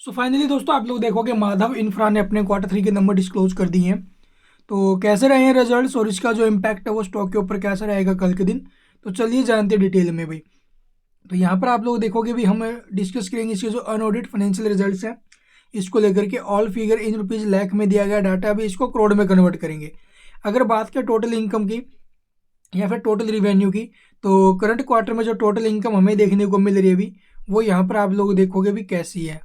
So finally दोस्तों आप लोग देखोगे माधव इंफ्रा ने अपने क्वार्टर 3 के नंबर डिस्क्लोज कर दिए हैं। तो कैसे रहे हैं रिजल्ट्स और इसका जो इम्पैक्ट है वो स्टॉक के ऊपर कैसा रहेगा कल के दिन। तो चलिए जानते हैं डिटेल में भाई। तो यहाँ पर आप लोग देखोगे भी हम डिस्कस करेंगे इसके जो अनऑडिट फाइनेंशियल रिजल्ट्स हैं इसको लेकर के। All figure in rupees lakh में दिया गया डाटा अभी इसको करोड़ में कन्वर्ट करेंगे। अगर बात करें टोटल इनकम की या फिर टोटल रिवेन्यू की, तो करंट क्वार्टर में जो टोटल इनकम हमें देखने को मिल रही है अभी वो यहाँ पर आप लोग देखोगे भी कैसी है।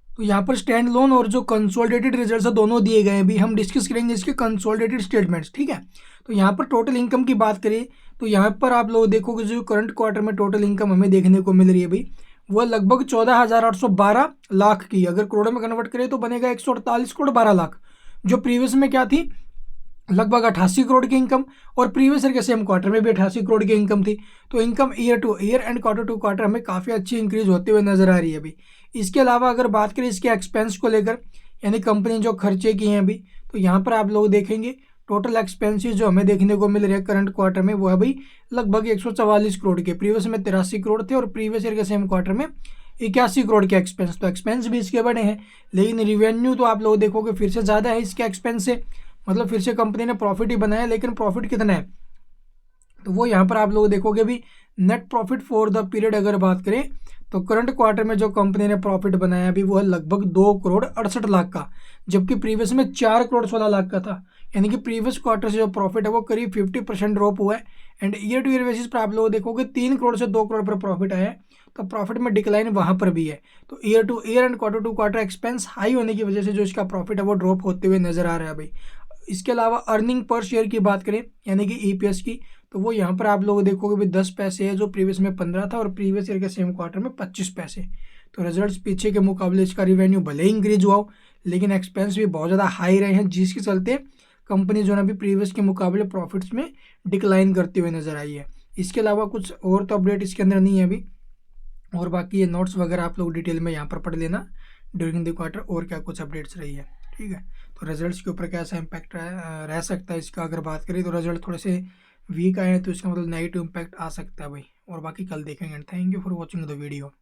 तो यहाँ पर स्टैंड लोन और जो कंसोलिडेटेड रिजल्ट्स है दोनों दिए गए हैं। अभी हम डिस्कस करेंगे इसके कंसोलिडेटेड स्टेटमेंट्स, ठीक है। तो यहाँ पर टोटल इनकम की बात करें तो यहाँ पर आप लोग देखोगे जो करंट क्वार्टर में टोटल इनकम हमें देखने को मिल रही है भाई वो लगभग 14,812 लाख की। अगर करोड़ में कन्वर्ट करें तो बनेगा 148 करोड़ 12 लाख। जो प्रीवियस में क्या थी, लगभग 88 करोड़ की इनकम, और प्रीवियस ईयर के सेम क्वार्टर में भी 88 करोड़ की इनकम थी। तो income year to year and quarter to quarter हमें काफ़ी अच्छी इंक्रीज होते हुए नजर आ रही है अभी। इसके अलावा अगर बात करें इसके एक्सपेंस को लेकर, यानी कंपनी जो खर्चे किए हैं अभी, तो यहाँ पर आप लोग देखेंगे टोटल एक्सपेंसेस जो हमें देखने को मिल रहे हैं करंट क्वार्टर में वो है भाई लगभग 144 करोड़ के। प्रीवियस में 83 करोड़ थे और प्रीवियस ईयर के सेम क्वार्टर में 81 करोड़ के एक्सपेंस। तो एक्सपेंस भी इसके बड़े हैं, लेकिन रिवेन्यू तो आप लोग देखोगे फिर से ज़्यादा है इसके एक्सपेंस से। मतलब फिर से कंपनी ने प्रॉफिट ही बनाया, लेकिन प्रॉफिट कितना है तो वो यहाँ पर आप लोग देखोगे भी net profit for the period अगर बात करें तो करंट क्वार्टर में जो कंपनी ने प्रॉफिट बनाया अभी वो है लगभग 2 करोड़ 68 लाख का, जबकि प्रीवियस में 4 करोड़ 16 लाख का था। यानी कि प्रीवियस क्वार्टर से जो प्रॉफिट है वो करीब 50% ड्रॉप हुआ है। And year to year basis पर आप लोग देखोगे 3 करोड़ से 2 करोड़ पर प्रॉफिट आया है, तो प्रॉफिट में डिक्लाइन वहाँ पर भी है। तो year to year and quarter to quarter expense high होने की वजह से जो इसका प्रॉफिट है वो ड्रॉप होते हुए नजर आ रहा है भाई। इसके अलावा अर्निंग पर शेयर की बात करें यानी कि ईपीएस की, तो वो यहाँ पर आप लोग देखोगे भी 10 पैसे है, जो प्रीवियस में 15 था और प्रीवियस ईयर के सेम क्वार्टर में 25 पैसे। तो रिजल्ट्स पीछे के मुकाबले इसका रिवेन्यू भले ही इंक्रीज हुआ हो, लेकिन एक्सपेंस भी बहुत ज़्यादा हाई रहे हैं, जिसके चलते कंपनी जो है अभी प्रीवियस के मुकाबले प्रॉफिट्स में डिक्लाइन करते हुए नजर आई है। इसके अलावा कुछ और तो अपडेट इसके अंदर नहीं है अभी, और बाकी ये नोट्स वगैरह आप लोग डिटेल में यहाँ पर पढ़ लेना ड्यूरिंग द क्वार्टर और क्या कुछ अपडेट्स रही है, ठीक है। तो रिजल्ट्स के ऊपर कैसा इम्पैक्ट रह सकता है इसका अगर बात करें तो रिजल्ट थोड़े से वीक आए हैं तो इसका मतलब नेगेटिव इम्पैक्ट आ सकता है भाई। और बाकी कल देखेंगे। Thank you for watching the video.